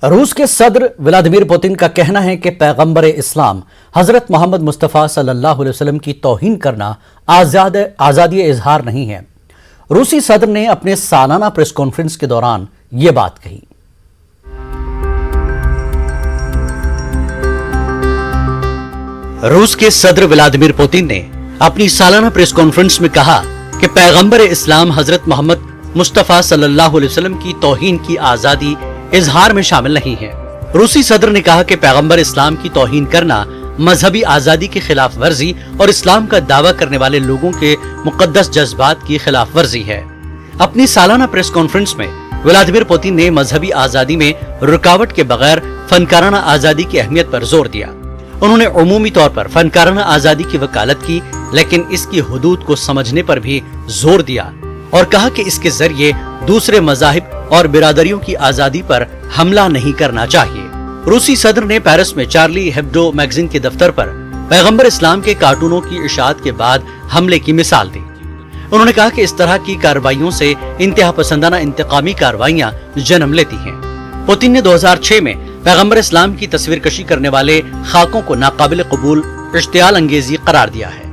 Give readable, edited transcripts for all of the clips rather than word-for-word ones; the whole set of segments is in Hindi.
रूस के सदर व्लादिमीर पुतिन का कहना है कि पैगंबर इस्लाम हजरत मोहम्मद मुस्तफ़ा सल्लल्लाहु अलैहि वसल्लम की तौहीन करना आज़ादी इजहार नहीं है। रूसी सदर ने अपने सालाना प्रेस कॉन्फ्रेंस के दौरान ये बात कही। रूस के सदर व्लादिमीर पुतिन ने अपनी सालाना प्रेस कॉन्फ्रेंस में कहा कि पैगंबर इस्लाम हजरत मोहम्मद मुस्तफ़ा सल्लल्लाहु अलैहि वसल्लम की तौहीन की आज़ादी इजहार में शामिल नहीं है। रूसी सदर ने कहा कि पैगंबर इस्लाम की तौहीन करना मजहबी आजादी की खिलाफ वर्जी और इस्लाम का दावा करने वाले लोगों के मुकद्दस जज्बात की खिलाफ वर्जी है। अपनी सालाना प्रेस कॉन्फ्रेंस में व्लादिमीर पुतिन ने मजहबी आजादी में रुकावट के बगैर फनकाराना आजादी की अहमियत पर जोर दिया। उन्होंने उमूमी तौर पर फनकाराना आजादी की वकालत की, लेकिन इसकी हुदूद को समझने पर भी जोर दिया और कहा कि इसके जरिए दूसरे मजाहिब और बिरादरियों की आजादी पर हमला नहीं करना चाहिए। रूसी सदर ने पेरिस में चार्ली हेब्डो मैगजीन के दफ्तर पर पैगंबर इस्लाम के कार्टूनों की इशाअत के बाद हमले की मिसाल दी। उन्होंने कहा कि इस तरह की कार्रवाइयों से इंतहा पसंदाना इंतकामी कार्रवाइयां जन्म लेती हैं। पुतिन ने 2006 में पैगंबर इस्लाम की तस्वीर कशी करने वाले खाकों को नाकाबिल कबूल इश्तियाल अंगेजी करार दिया है।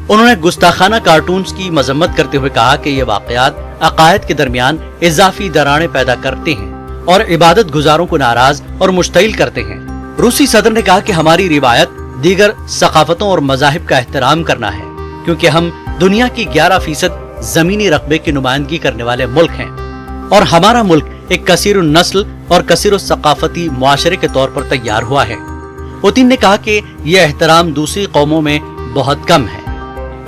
उन्होंने गुस्ताखाना कार्टून्स की मजम्मत करते हुए कहा कि ये वाकयात अकायद के दरमियान इजाफी दरारें पैदा करते हैं और इबादत गुजारों को नाराज और मुश्तिल करते हैं। रूसी सदर ने कहा कि हमारी रिवायत दीगर सकाफतों और मजाहिब का एहतराम करना है, क्योंकि हम दुनिया की 11% जमीनी रकबे की नुमाइंदगी करने वाले मुल्क हैं और हमारा मुल्क एक कसीर नस्ल और कसीर सकाफती मुआशरे के तौर पर तैयार हुआ है। पुतिन ने कहा कि यह एहतराम दूसरी कौमों में बहुत कम है।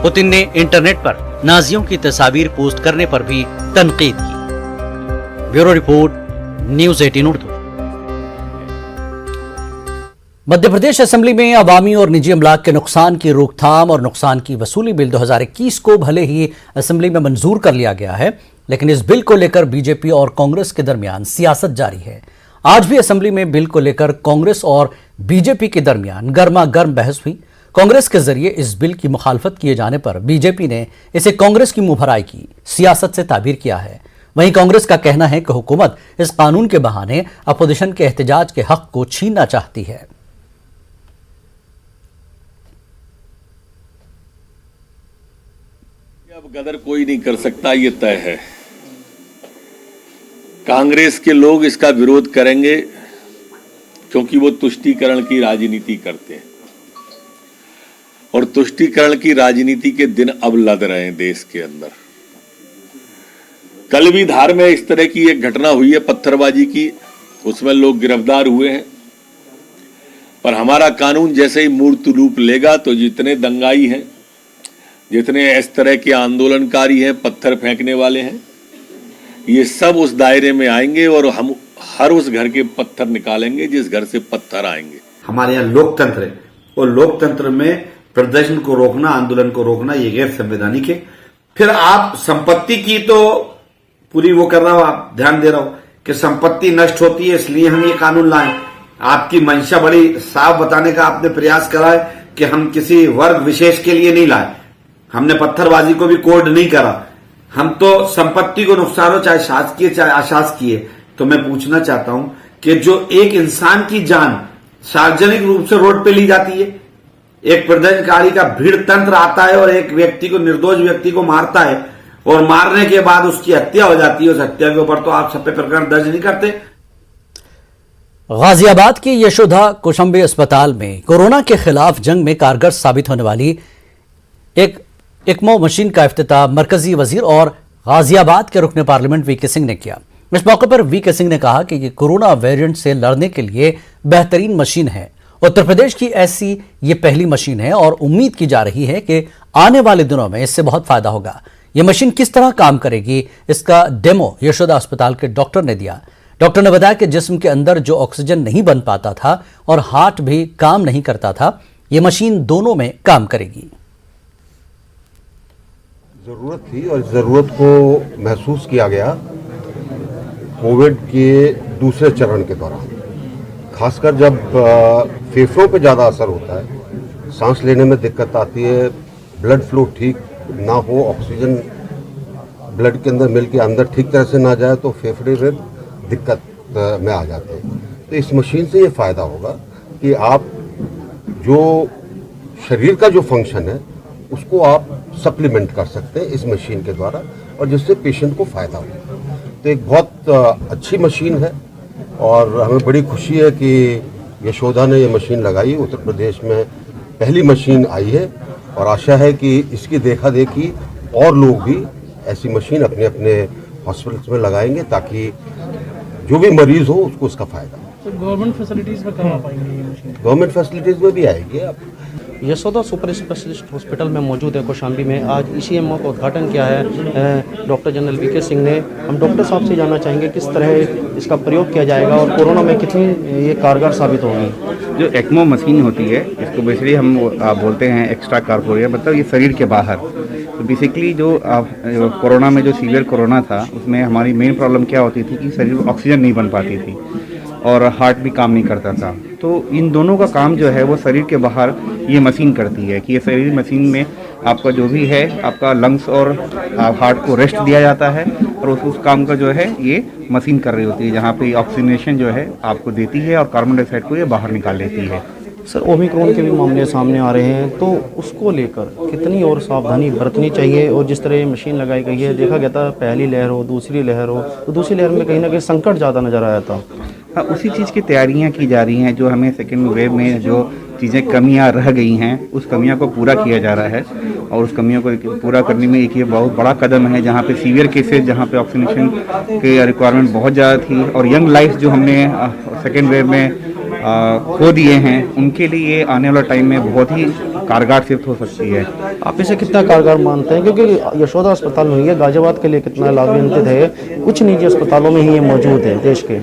पुतिन ने इंटरनेट पर नाजियों की तस्वीर पोस्ट करने पर भी तनकीद की। Bureau report, news 18 Urdu. Madhya Pradesh assembly में अवामी और निजी अमलाक के नुकसान की रोकथाम और नुकसान की वसूली बिल 2021 को भले ही असेंबली में मंजूर कर लिया गया है, लेकिन इस बिल को लेकर बीजेपी और कांग्रेस के दरमियान सियासत जारी है। आज भी असेंबली में बिल को लेकर कांग्रेस और बीजेपी के दरमियान गर्मा गर्म बहस हुई। कांग्रेस के जरिए इस बिल की मुखालफत किए जाने पर बीजेपी ने इसे कांग्रेस की मुंहभराई की सियासत से ताबीर किया है। वहीं कांग्रेस का कहना है कि हुकूमत इस कानून के बहाने अपोजिशन के एहतजाज के हक को छीनना चाहती है। अब गदर कोई नहीं कर सकता, ये तय है। कांग्रेस के लोग इसका विरोध करेंगे क्योंकि वो तुष्टीकरण की राजनीति करते हैं और तुष्टीकरण की राजनीति के दिन अब लद रहे हैं देश के अंदर। कल भी धार में इस तरह की एक घटना हुई है पत्थरबाजी की, उसमें लोग गिरफ्तार हुए हैं। पर हमारा कानून जैसे ही मूर्त रूप लेगा तो जितने दंगाई हैं, जितने इस तरह के आंदोलनकारी हैं, पत्थर फेंकने वाले हैं, ये सब उस दायरे में आएंगे और हम हर उस घर के पत्थर निकालेंगे जिस घर से पत्थर आएंगे। हमारे यहाँ लोकतंत्र है और लोकतंत्र में प्रदर्शन को रोकना, आंदोलन को रोकना, ये गैर संवैधानिक है। फिर आप संपत्ति की तो पूरी वो कर रहा हो, आप ध्यान दे रहा हो कि संपत्ति नष्ट होती है इसलिए हम ये कानून लाए। आपकी मंशा बड़ी साफ बताने का आपने प्रयास करा है कि हम किसी वर्ग विशेष के लिए नहीं लाए, हमने पत्थरबाजी को भी कोड नहीं करा, हम तो संपत्ति को नुकसान हो चाहे शासकीय चाहे अशासकीय। तो मैं पूछना चाहता हूं कि जो एक इंसान की जान सार्वजनिक रूप से रोड पे ली जाती है, एक प्रदर्शनकारी का भीड़ तंत्र आता है और एक व्यक्ति को, निर्दोष व्यक्ति को मारता है और मारने के बाद उसकी हत्या हो जाती है, उस हत्या के ऊपर तो आप सब पे प्रकरण दर्ज नहीं करते। गाजियाबाद की यशोदा कोशंबी अस्पताल में कोरोना के खिलाफ जंग में कारगर साबित होने वाली एक एक्मो मशीन का इफ्तिताह मरकजी वजीर और गाजियाबाद के रुकन पार्लियामेंट वीके सिंह ने किया। इस मौके पर वीके सिंह ने कहा कि ये कोरोना वेरिएंट से लड़ने के लिए बेहतरीन मशीन है। उत्तर प्रदेश की ऐसी ये पहली मशीन है और उम्मीद की जा रही है कि आने वाले दिनों में इससे बहुत फायदा होगा। ये मशीन किस तरह काम करेगी, इसका डेमो यशोदा अस्पताल के डॉक्टर ने दिया। डॉक्टर ने बताया कि जिस्म के अंदर जो ऑक्सीजन नहीं बन पाता था और हार्ट भी काम नहीं करता था, ये मशीन दोनों में काम करेगी। जरूरत थी और जरूरत को महसूस किया गया कोविड के दूसरे चरण के दौरान, खासकर जब फेफड़ों पे ज़्यादा असर होता है, सांस लेने में दिक्कत आती है, ब्लड फ्लो ठीक ना हो, ऑक्सीजन ब्लड के अंदर मिल के अंदर ठीक तरह से ना जाए तो फेफड़े में दिक्कत में आ जाते हैं। तो इस मशीन से ये फ़ायदा होगा कि आप जो शरीर का जो फंक्शन है उसको आप सप्लीमेंट कर सकते हैं इस मशीन के द्वारा, और जिससे पेशेंट को फ़ायदा हो। तो एक बहुत अच्छी मशीन है और हमें बड़ी खुशी है कि यशोदा ने ये मशीन लगाई। उत्तर प्रदेश में पहली मशीन आई है और आशा है कि इसकी देखा देखी और लोग भी ऐसी मशीन अपने अपने हॉस्पिटल्स में लगाएंगे ताकि जो भी मरीज हो उसको उसका फ़ायदा हो। तो गवर्नमेंट फैसिलिटीज़ में कहाँ आ पाएंगे ये मशीन? गवर्नमेंट फैसिलिटीज़ में भी आएगी। आप यशोदा सुपर स्पेशलिस्ट हॉस्पिटल में मौजूद है कौशाम्बी में। आज ईसीएमओ का उद्घाटन किया है डॉक्टर जनरल वीके सिंह ने। हम डॉक्टर साहब से जानना चाहेंगे किस तरह इसका प्रयोग किया जाएगा और कोरोना में कितनी ये कारगर साबित होगी। जो एक्मो मशीन होती है इसको बेसिकली हम बोलते हैं एक्स्ट्रा कार्पोरिया, मतलब ये शरीर के बाहर। तो बेसिकली जो कोरोना में जो सीवियर कोरोना था उसमें हमारी मेन प्रॉब्लम क्या होती थी कि शरीर में ऑक्सीजन नहीं बन पाती थी और हार्ट भी काम नहीं करता था। तो इन दोनों का काम जो है वो शरीर के बाहर ये मशीन करती है कि ये शरीर मशीन में आपका जो भी है आपका लंग्स और हार्ट को रेस्ट दिया जाता है और उस काम का जो है ये मशीन कर रही होती है, जहाँ पे ऑक्सीजनेशन जो है आपको देती है और कार्बन डाइऑक्साइड को ये बाहर निकाल लेती है। सर ओमिक्रॉन के भी मामले सामने आ रहे हैं, तो उसको लेकर कितनी और सावधानी बरतनी चाहिए? और जिस तरह ये मशीन लगाई गई है, देखा गया था पहली लहर हो दूसरी लहर हो तो दूसरी लहर में कहीं ना कहीं संकट ज़्यादा नज़र आया था। हाँ, उसी चीज़ की तैयारियां की जा रही हैं। जो हमें सेकेंड वेव में जो चीज़ें कमियां रह गई हैं उस कमियों को पूरा किया जा रहा है और उस कमियों को पूरा करने में एक ये बहुत बड़ा कदम है। जहाँ पे सीवियर केसेस, जहाँ पे ऑक्सीजनेशन की रिक्वायरमेंट बहुत ज़्यादा थी और यंग लाइफ जो हमने सेकेंड वेव में खो दिए हैं, उनके लिए आने वाला टाइम में बहुत ही कारगर सिद्ध हो सकती है। आप इसे कितना कारगर मानते हैं? क्योंकि यशोदा अस्पताल में है, गाजियाबाद के लिए कितना लाभान्वित है, कुछ निजी अस्पतालों में ही ये मौजूद है देश के।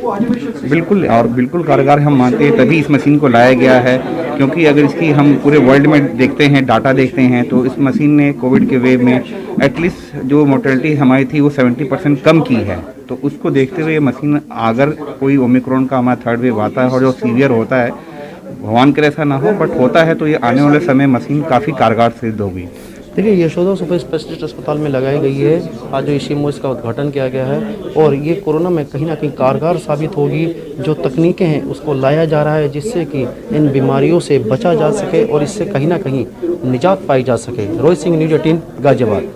बिल्कुल, और बिल्कुल कारगर हम मानते हैं, तभी इस मशीन को लाया गया है। क्योंकि अगर इसकी हम पूरे वर्ल्ड में देखते हैं, डाटा देखते हैं, तो इस मशीन ने कोविड के वेव में एटलीस्ट जो मोर्टेलिटी हमारी थी वो 70% कम की है। तो उसको देखते हुए मशीन, अगर कोई ओमिक्रॉन का हमारा थर्ड वेव आता है और जो सीवियर होता है, भगवान करे ऐसा ना हो, बट होता है, तो ये आने वाले समय मशीन काफ़ी कारगर सिद्ध होगी। देखिए यशोदा सुपर स्पेशलिस्ट अस्पताल में लगाई गई है, आज जो ईसीएमओ इसका उद्घाटन किया गया है और ये कोरोना में कहीं ना कहीं कारगर साबित होगी। जो तकनीकें हैं उसको लाया जा रहा है जिससे कि इन बीमारियों से बचा जा सके और इससे कहीं ना कहीं निजात पाई जा सके। रोहित सिंह, न्यूज़ 18, गाजियाबाद।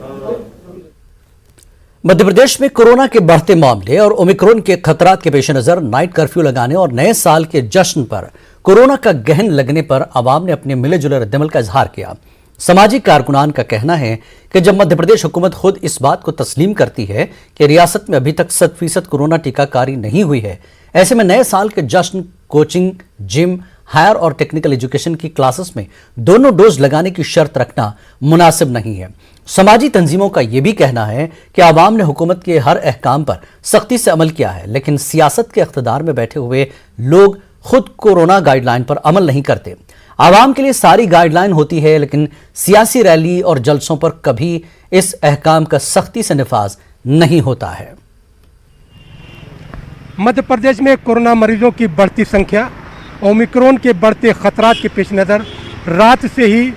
मध्य प्रदेश में कोरोना के बढ़ते मामले और ओमिक्रॉन के खतरात के पेश नजर नाइट कर्फ्यू लगाने और नए साल के जश्न पर कोरोना का गहन लगने पर आवाम ने अपने मिले जुले रद्दमल का इजहार किया। सामाजिक कारकुनान का कहना है कि जब मध्य प्रदेश हुकूमत खुद इस बात को तस्लीम करती है कि रियासत में अभी तक 100% कोरोना टीकाकारी नहीं हुई है, ऐसे में नए साल के जश्न कोचिंग, जिम, हायर और टेक्निकल एजुकेशन की क्लासेस में दोनों डोज लगाने की शर्त रखना मुनासिब नहीं है। समाजी तंजीमों का यह भी कहना है कि आवाम ने हुकूमत के हर अहकाम पर सख्ती से अमल किया है, लेकिन सियासत के इख्तिदार में बैठे हुए लोग खुद कोरोना गाइडलाइन पर अमल नहीं करते। आवाम के लिए सारी गाइडलाइन होती है, लेकिन सियासी रैली और जलसों पर कभी इस अहकाम का सख्ती से निफाज नहीं होता है। मध्य प्रदेश में कोरोना मरीजों की बढ़ती संख्या, ओमिक्रॉन के बढ़ते खतरात के पेश नज़र रात से ही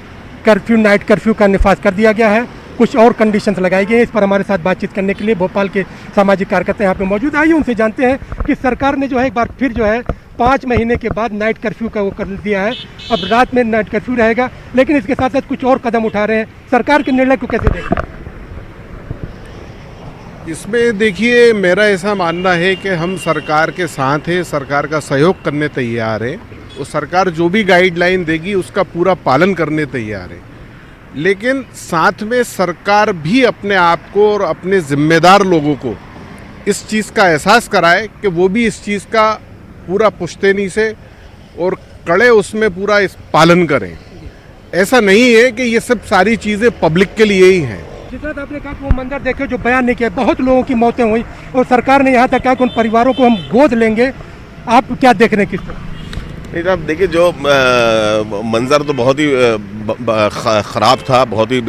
कर्फ्यू, नाइट कर्फ्यू का निफाज कर दिया गया है। कुछ और कंडीशंस लगाई गई हैं। इस पर हमारे साथ बातचीत करने के लिए भोपाल के सामाजिक कार्यकर्ता यहाँ पे मौजूद। आइए उनसे जानते हैं कि सरकार ने जो है एक बार फिर जो है 5 महीने के बाद नाइट कर्फ्यू का वो कर दिया है। अब रात में नाइट कर्फ्यू रहेगा, लेकिन इसके साथ साथ कुछ और कदम उठा रहे हैं। सरकार के निर्णय को कैसे देखें? इसमें देखिए, मेरा ऐसा मानना है कि हम सरकार के साथ हैं, सरकार का सहयोग करने तैयार हैं। वो सरकार जो भी गाइडलाइन देगी उसका पूरा पालन करने तैयार है, लेकिन साथ में सरकार भी अपने आप को और अपने जिम्मेदार लोगों को इस चीज़ का एहसास कराए कि वो भी इस चीज़ का पूरा पुश्तैनी से और कड़े उसमें पूरा इस पालन करें। ऐसा नहीं है कि ये सब सारी चीज़ें पब्लिक के लिए ही हैं। जिस तरह आपने कहा कि वो मंजर देखे जो बयान नहीं किया, बहुत लोगों की मौतें हुई और सरकार ने यहाँ तक कहा कि उन परिवारों को हम गोद लेंगे। आप क्या देख रहे हैं, किस तरह? नहीं साहब, देखिए, जो मंजर तो बहुत ही ख़राब था, बहुत ही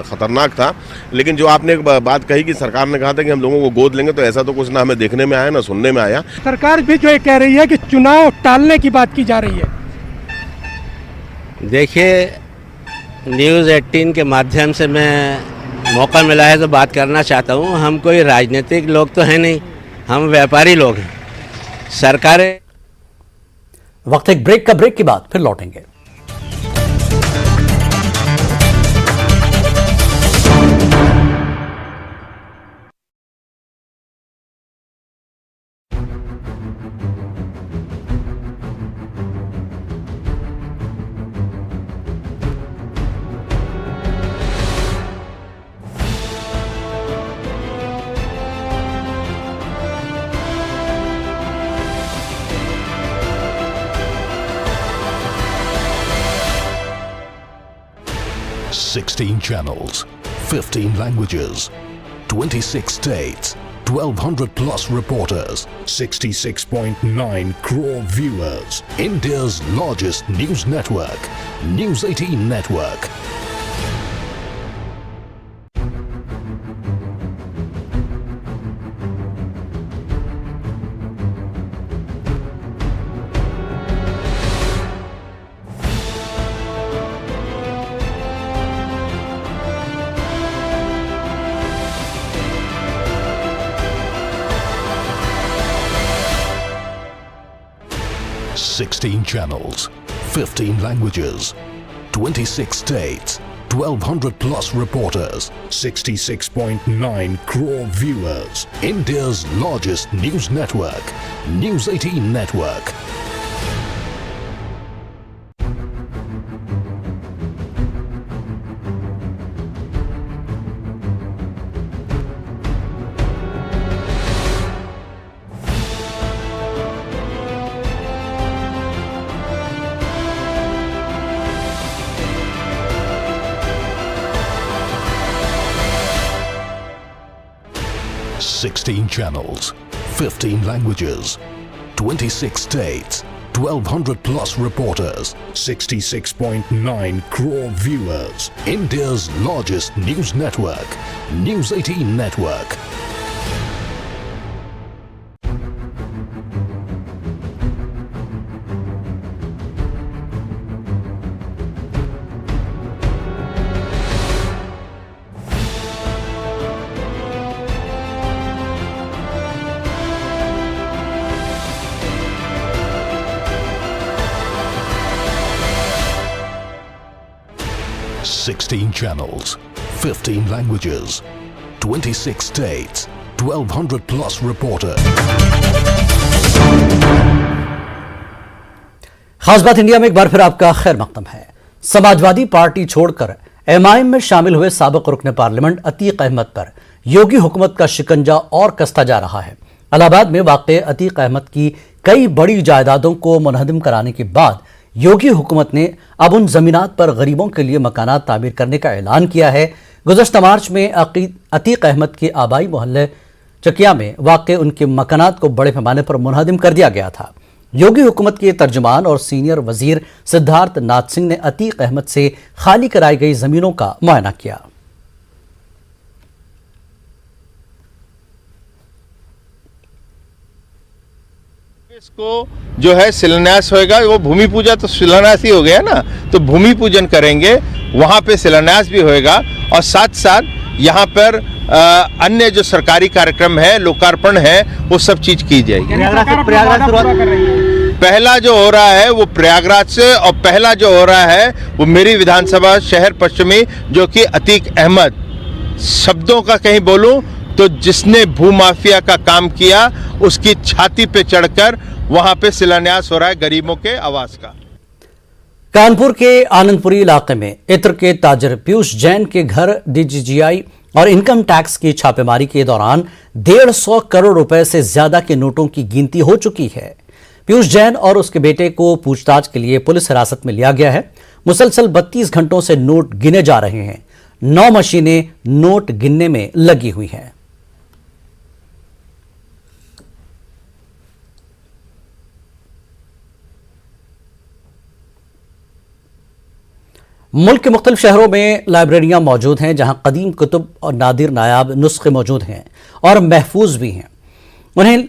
ख़तरनाक था, लेकिन जो आपने एक बात कही कि सरकार ने कहा था कि हम लोगों को गोद लेंगे, तो ऐसा तो कुछ ना हमें देखने में आया ना सुनने में आया। सरकार भी जो ये कह रही है कि चुनाव टालने की बात की जा रही है। देखिए, न्यूज़ 18 के माध्यम से मैं मौका मिला है तो बात करना चाहता हूँ। हम कोई राजनीतिक लोग तो हैं नहीं, हम व्यापारी लोग हैं। सरकारें वक्त एक ब्रेक का, ब्रेक के बाद फिर लौटेंगे। Sixteen channels, 15 languages, 26 states, 1,200 plus reporters, 66.9 crore viewers. India's largest news network, News 18 Network. Sixteen channels, 15 languages, 26 states, 1,200 plus reporters, 66.9 crore viewers. India's largest news network, News 18 Network. Sixteen channels, 15 languages, 26 states, 1,200 plus reporters, 66.9 crore viewers. India's largest news network, News 18 Network. Sixteen channels, 15 languages, 26 states, 1,200 plus reporters. खास बात इंडिया में एक बार फिर आपका खैर मकदम है। समाजवादी पार्टी छोड़कर एमआईएम में शामिल हुए साबिक रुकन पार्लियामेंट अतीक अहमद पर योगी हुकूमत का शिकंजा और कसता जा रहा है। इलाहाबाद में वाक़ अतीक अहमद की कई बड़ी जायदादों को मुनहदम कराने के बाद योगी हुकूमत ने अब उन जमीनात पर गरीबों के लिए मकानात तामीर करने का ऐलान किया है। गुज़श्ता मार्च में अतीक अहमद के आबाई मोहल्ले चकिया में वाक़ उनके मकानात को बड़े पैमाने पर मुनहदम कर दिया गया था। योगी हुकूमत के तर्जुमान और सीनियर वजीर सिद्धार्थ नाथ सिंह ने अतीक अहमद से खाली कराई गई जमीनों का मुआयना किया। इसको जो है शिलान्यास होएगा, वो भूमि पूजा तो शिलान्यास ही हो गया ना, तो भूमि पूजन करेंगे, वहां पे शिलान्यास भी होएगा और साथ साथ यहाँ पर अन्य जो सरकारी कार्यक्रम है, लोकार्पण है, वो सब चीज की जाएगी। पहला जो हो रहा है वो प्रयागराज से और पहला जो हो रहा है वो मेरी विधानसभा शहर पश्चिमी, जो कि अतीक अहमद, शब्दों का कहीं बोलूं तो जिसने भूमाफिया का काम किया उसकी छाती पे चढ़कर वहां पे शिलान्यास हो रहा है गरीबों के आवास का। कानपुर के आनंदपुरी इलाके में इत्र के ताजर पीयूष जैन के घर डीजीजीआई और इनकम टैक्स की छापेमारी के दौरान 150 करोड़ रुपए से ज्यादा के नोटों की गिनती हो चुकी है। पीयूष जैन और उसके बेटे को पूछताछ के लिए पुलिस हिरासत में लिया गया है। मुसलसल 32 घंटों से नोट गिने जा रहे हैं। 9 मशीनें नोट गिनने में लगी हुई हैं। मुल्क के मुख्तलिफ शहरों में लाइब्रेरियां मौजूद हैं, जहां कदीम कुतुब और नादिर नायाब नुस्खे मौजूद हैं और महफूज भी हैं।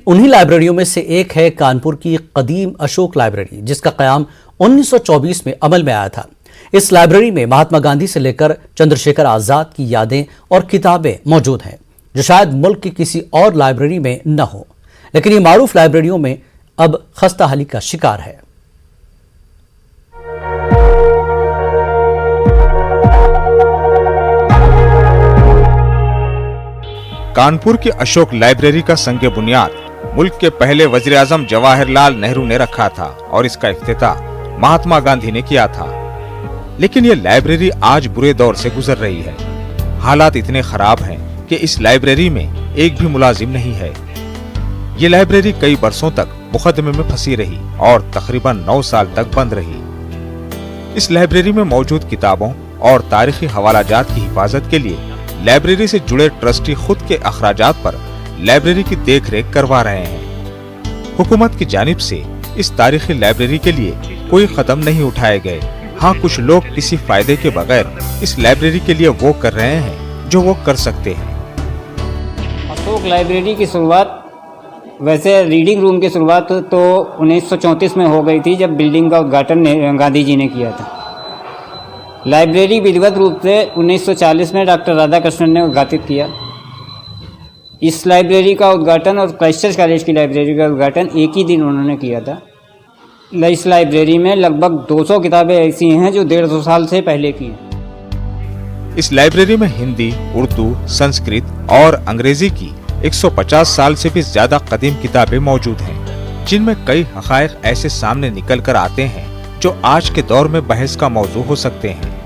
उन्हीं लाइब्रेरियों में से एक है कानपुर की कदीम अशोक लाइब्रेरी, जिसका क़याम 1924 में अमल में आया था। इस लाइब्रेरी में महात्मा गांधी से लेकर चंद्रशेखर आज़ाद की यादें और किताबें मौजूद हैं, जो शायद मुल्क की किसी और लाइब्रेरी में न हो। लेकिन ये मारूफ लाइब्रेरियों में अब खस्ता हाली का शिकार है। कानपुर की अशोक लाइब्रेरी का संग बुनियाद मुल्क के पहले वजीर आजम जवाहरलाल नेहरू ने रखा था और इसका इफ्तिताह महात्मा गांधी ने किया था। लेकिन ये लाइब्रेरी आज बुरे दौर से गुजर रही है। हालात इतने खराब हैं कि इस लाइब्रेरी में एक भी मुलाजिम नहीं है। ये लाइब्रेरी कई बरसों तक मुकदमे में फंसी रही और तकरीबन 9 साल तक बंद रही। इस लाइब्रेरी में मौजूद किताबों और तारीखी हवालाजात की हिफाजत के लिए लाइब्रेरी से जुड़े ट्रस्टी खुद के अखराजात पर लाइब्रेरी की देखरेख करवा रहे हैं। हुकूमत की जानिब से इस तारीखी लाइब्रेरी के लिए कोई कदम नहीं उठाए गए। हाँ, कुछ लोग किसी फायदे के बगैर इस लाइब्रेरी के लिए वो कर रहे हैं जो वो कर सकते हैं। अशोक लाइब्रेरी की शुरुआत, वैसे रीडिंग रूम की शुरुआत तो 1934 में हो गई थी, जब बिल्डिंग का उद्घाटन गांधी जी ने किया था। लाइब्रेरी विधिवत रूप से 1940 में डॉक्टर राधाकृष्णन ने उद्घाटित किया। इस लाइब्रेरी का उद्घाटन और क्राइस्ट कॉलेज की लाइब्रेरी का उद्घाटन एक ही दिन उन्होंने किया था। इस लाइब्रेरी में लगभग 200 किताबें ऐसी हैं जो 150 साल से पहले की हैं। इस लाइब्रेरी में हिंदी, उर्दू, संस्कृत और अंग्रेजी की 150 साल से भी ज्यादा कदीम किताबें मौजूद हैं, जिनमें कई हक़ाइक़ ऐसे सामने निकल कर आते हैं जो आज के दौर में बहस का मौजू हो सकते हैं।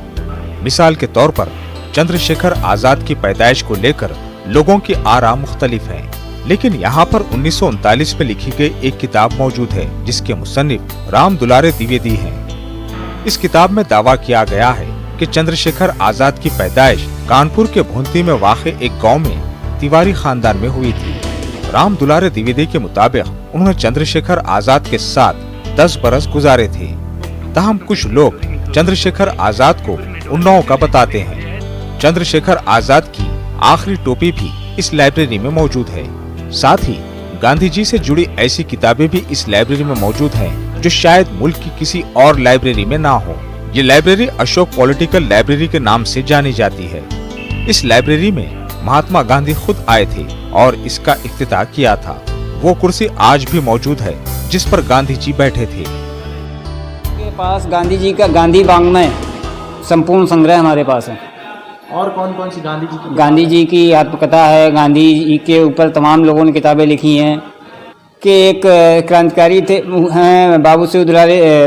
मिसाल के तौर पर चंद्रशेखर आजाद की पैदाइश को लेकर लोगों की आरा मुख्तलिफ है, लेकिन यहाँ पर 1939 में लिखी गई एक किताब मौजूद है जिसके मुसन्निफ राम दुलारे द्विवेदी हैं। इस किताब में दावा किया गया है कि चंद्रशेखर आजाद की पैदाइश कानपुर के भुंती में वाक़े एक गांव में तिवारी खानदान में हुई थी। राम दुलारे द्विवेदी के मुताबिक उन्होंने चंद्रशेखर आजाद के साथ 10 बरस गुजारे थे। ताहम कुछ लोग चंद्रशेखर आजाद को उन्नाव का बताते हैं। चंद्रशेखर आजाद की आखिरी टोपी भी इस लाइब्रेरी में मौजूद है। साथ ही गांधी जी से जुड़ी ऐसी किताबें भी इस लाइब्रेरी में मौजूद हैं जो शायद मुल्क की किसी और लाइब्रेरी में ना हो। ये लाइब्रेरी अशोक पॉलिटिकल लाइब्रेरी के नाम से जानी जाती है। इस लाइब्रेरी में महात्मा गांधी खुद आए थे और इसका इफ्तिताह किया था। वो कुर्सी आज भी मौजूद है जिस पर गांधी जी बैठे थे। के पास गांधी जी का गांधी वाङ्मय संपूर्ण संग्रह हमारे पास है। और कौन कौन सी गांधी जी की आत्मकथा है। गांधी जी के ऊपर तमाम लोगों ने किताबें लिखी हैं कि एक क्रांतिकारी थे हैं बाबू सिंह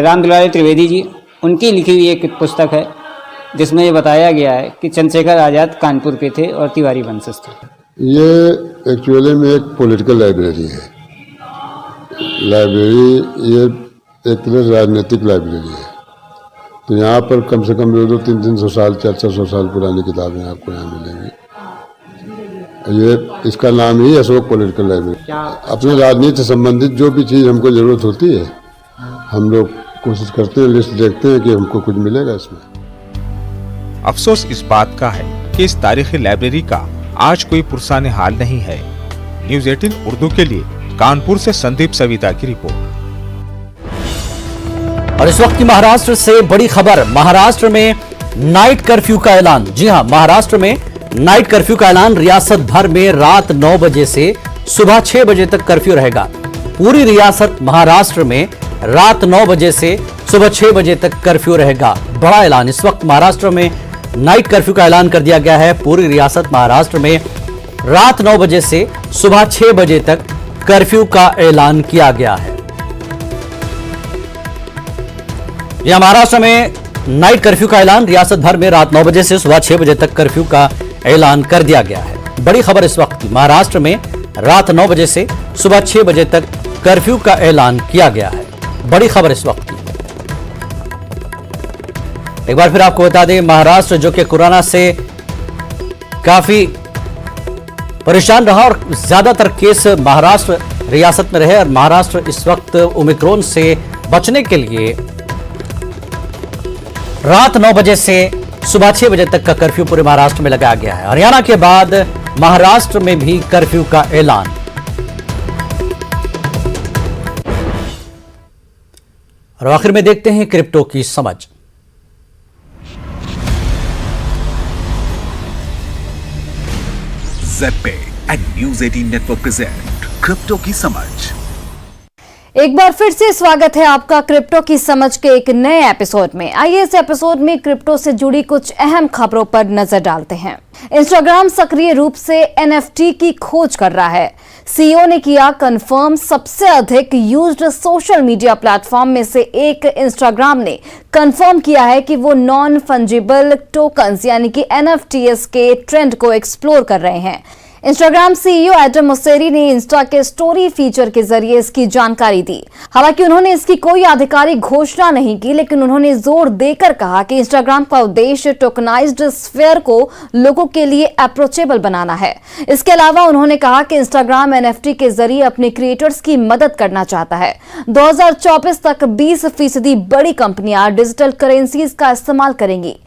राम दुलारे त्रिवेदी जी, उनकी लिखी हुई एक पुस्तक है जिसमें ये बताया गया है कि चंद्रशेखर आज़ाद कानपुर के थे और तिवारी वंशज थे। ये एक्चुअली में एक पॉलिटिकल लाइब्रेरी है। लाइब्रेरी ये एक तरह राजनीतिक लाइब्रेरी है। तो यहाँ पर कम से कम 200-300 साल 400 साल पुरानी किताबें आपको यहाँ मिलेंगी। ये इसका नाम ही अशोक पॉलिटिकल लाइब्रेरी। अपने राजनीति से संबंधित जो भी चीज़ हमको ज़रूरत होती है हम लोग कोशिश करते हैं, लिस्ट देखते हैं कि हमको कुछ मिलेगा इसमें। अफसोस इस बात का है कि इस तारीखी लाइब्रेरी का आज कोई पुरसाने हाल नहीं है। न्यूज़ 18 उर्दू के लिए कानपुर से संदीप सविता की रिपोर्ट। और इस वक्त की महाराष्ट्र से बड़ी खबर, महाराष्ट्र में नाइट कर्फ्यू का ऐलान। जी हां, महाराष्ट्र में नाइट कर्फ्यू का ऐलान। रियासत भर में रात 9 बजे से सुबह 6 बजे तक कर्फ्यू रहेगा। पूरी रियासत महाराष्ट्र में रात 9 बजे से सुबह 6 बजे तक कर्फ्यू रहेगा। बड़ा ऐलान, इस वक्त महाराष्ट्र में नाइट कर्फ्यू का ऐलान कर दिया गया है। पूरी रियासत महाराष्ट्र में रात 9 बजे से सुबह 6 बजे तक कर्फ्यू का ऐलान किया गया है। यह महाराष्ट्र में नाइट कर्फ्यू का ऐलान। रियासत भर में रात 9 बजे से सुबह 6 बजे तक कर्फ्यू का ऐलान कर दिया गया है। बड़ी खबर इस वक्त की, महाराष्ट्र में रात 9 बजे से सुबह 6 बजे तक कर्फ्यू का ऐलान किया गया है। बड़ी खबर इस वक्त की। एक बार फिर आपको बता दें, महाराष्ट्र जो कि कोरोना से काफी परेशान रहा और ज्यादातर केस महाराष्ट्र रियासत में रहे और महाराष्ट्र इस वक्त ओमिक्रॉन से बचने के लिए रात 9 बजे से सुबह 6 बजे तक का कर्फ्यू पूरे महाराष्ट्र में लगाया गया है। हरियाणा के बाद महाराष्ट्र में भी कर्फ्यू का ऐलान। और आखिर में देखते हैं क्रिप्टो की समझ। ज़ेड पे and news 18 network present crypto की समझ। एक बार फिर से स्वागत है आपका क्रिप्टो की समझ के एक नए एपिसोड में। आइए इस एपिसोड में क्रिप्टो से जुड़ी कुछ अहम खबरों पर नजर डालते हैं। इंस्टाग्राम सक्रिय रूप से NFT की खोज कर रहा है। CEO ने किया कंफर्म, सबसे अधिक यूज्ड सोशल मीडिया प्लेटफॉर्म में से एक इंस्टाग्राम ने कंफर्म किया है कि वो नॉन फंजिबल टोकन्स यानी कि NFTs के ट्रेंड को एक्सप्लोर कर रहे हैं। इंस्टाग्राम CEO एडम मोसेरी ने इंस्टा के स्टोरी फीचर के जरिए इसकी जानकारी दी। हालांकि उन्होंने इसकी कोई आधिकारिक घोषणा नहीं की, लेकिन उन्होंने जोर देकर कहा कि इंस्टाग्राम का उद्देश्य टोकनाइज्ड स्फीयर को लोगों के लिए अप्रोचेबल बनाना है। इसके अलावा उन्होंने कहा कि इंस्टाग्राम NFT के जरिए अपने क्रिएटर्स की मदद करना चाहता है। 2024 तक 20% बड़ी कंपनियां डिजिटल करेंसीज का इस्तेमाल करेंगी।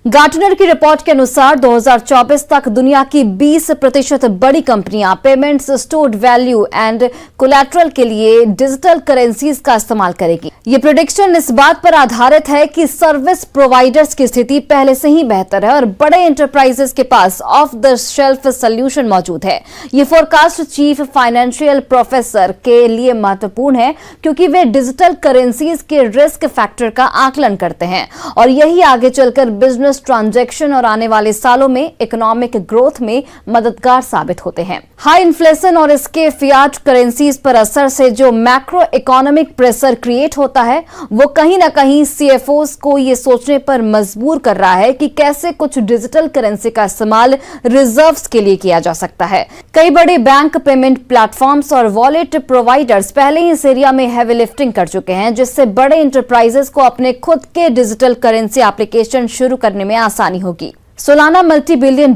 गार्टनर की रिपोर्ट के अनुसार 2024 तक दुनिया की 20% बड़ी कंपनियां payments, stored value and collateral के लिए डिजिटल करेंसीज का इस्तेमाल करेगी। ये प्रेडिक्शन इस बात पर आधारित है कि सर्विस प्रोवाइडर्स की स्थिति पहले से ही बेहतर है और बड़े एंटरप्राइजेस के पास ऑफ द शेल्फ सोल्यूशन मौजूद है। ये फोरकास्ट चीफ फाइनेंशियल प्रोफेसर के लिए महत्वपूर्ण है क्योंकि वे डिजिटल करेंसीज के रिस्क फैक्टर का आकलन करते हैं और यही आगे चलकर बिजनेस ट्रांजैक्शन और आने वाले सालों में इकोनॉमिक ग्रोथ में मददगार साबित होते हैं। हाई इन्फ्लेशन और इसके फियाट करेंसीज पर असर से जो मैक्रो इकोनॉमिक प्रेशर क्रिएट होता है वो कहीं ना कहीं CFOs को ये सोचने पर मजबूर कर रहा है कि कैसे कुछ डिजिटल करेंसी का इस्तेमाल रिजर्व्स के लिए किया जा सकता है। कई बड़े बैंक, पेमेंट प्लेटफॉर्म्स और वॉलेट प्रोवाइडर्स पहले ही इस एरिया में हैवी लिफ्टिंग कर चुके हैं, जिससे बड़े एंटरप्राइजेस को अपने खुद के डिजिटल करेंसी एप्लीकेशन शुरू करने में आसानी होगी। सोलाना $multi-billion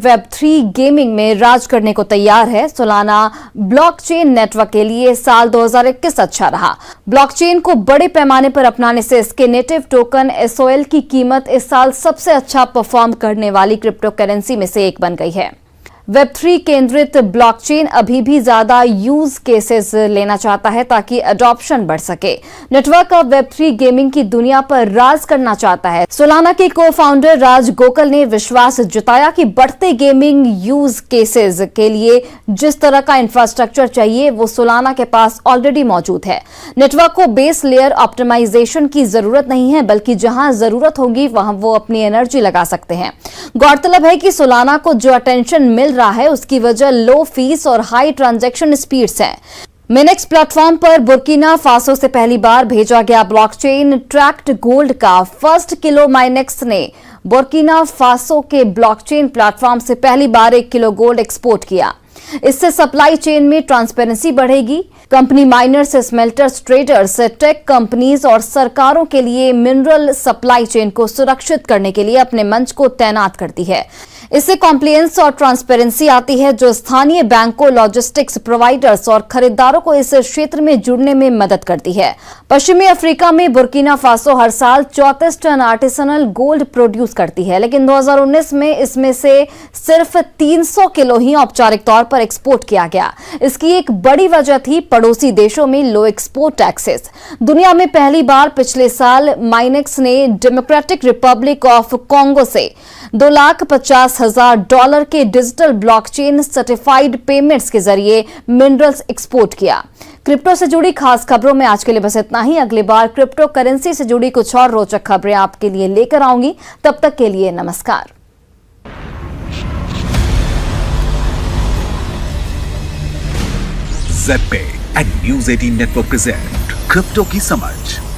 Web3 गेमिंग में राज करने को तैयार है। सोलाना ब्लॉकचेन नेटवर्क के लिए साल 2021 अच्छा रहा। ब्लॉकचेन को बड़े पैमाने पर अपनाने से इसके नेटिव टोकन SOL की कीमत इस साल सबसे अच्छा परफॉर्म करने वाली क्रिप्टो करेंसी में से एक बन गई है। Web3 केंद्रित ब्लॉकचेन अभी भी ज्यादा यूज केसेस लेना चाहता है ताकि अडॉप्शन बढ़ सके। नेटवर्क अब Web3 गेमिंग की दुनिया पर राज करना चाहता है। सोलाना के को-फाउंडर राज गोकल ने विश्वास जताया कि बढ़ते गेमिंग यूज केसेस के लिए जिस तरह का इंफ्रास्ट्रक्चर चाहिए वो सोलाना के पास ऑलरेडी मौजूद है। नेटवर्क को बेस लेयर ऑप्टिमाइजेशन की जरूरत नहीं है, बल्कि जहां जरूरत होगी वहां वो अपनी एनर्जी लगा सकते हैं। गौरतलब है कि सोलाना को जो अटेंशन मिल रहा है उसकी वजह लो फीस और हाई ट्रांजैक्शन स्पीड्स है। मिनेक्स प्लेटफॉर्म पर बुर्किना फासो से पहली बार भेजा गया ब्लॉकचेन ट्रैक्ड गोल्ड का फर्स्ट किलो माइनेक्स ने बुर्किना फासो के ब्लॉकचेन प्लेटफॉर्म से पहली बार 1 किलो गोल्ड एक्सपोर्ट किया। इससे सप्लाई चेन में ट्रांसपेरेंसी बढ़ेगी। Company miners, smelters, traders, tech companies और सरकारों के लिए मिनरल सप्लाई चेन को सुरक्षित करने के लिए अपने मंच को तैनात करती है। इससे कॉम्प्लायंस और ट्रांसपेरेंसी आती है जो स्थानीय बैंकों, लॉजिस्टिक्स प्रोवाइडर्स और खरीदारों को इस क्षेत्र में जुड़ने में मदद करती है। पश्चिमी अफ्रीका में बुर्किना फासो हर साल 34 टन आर्टिसनल गोल्ड प्रोड्यूस करती है, लेकिन 2019 में इसमें से सिर्फ 300 किलो ही औपचारिक तौर पर एक्सपोर्ट किया गया। इसकी एक बड़ी वजह थी पड़ोसी देशों में लो एक्सपोर्ट टैक्सेस। दुनिया में पहली बार पिछले साल माइनेक्स ने डेमोक्रेटिक रिपब्लिक ऑफ कॉन्गो से $2,50,000 के डिजिटल ब्लॉकचेन सर्टिफाइड पेमेंट्स के जरिए मिनरल्स एक्सपोर्ट किया। क्रिप्टो से जुड़ी खास खबरों में आज के लिए बस इतना ही। अगली बार क्रिप्टो करेंसी से जुड़ी कुछ और रोचक खबरें आपके लिए लेकर आऊंगी। तब तक के लिए नमस्कार। ZPay and News 18 Network present crypto की समझ।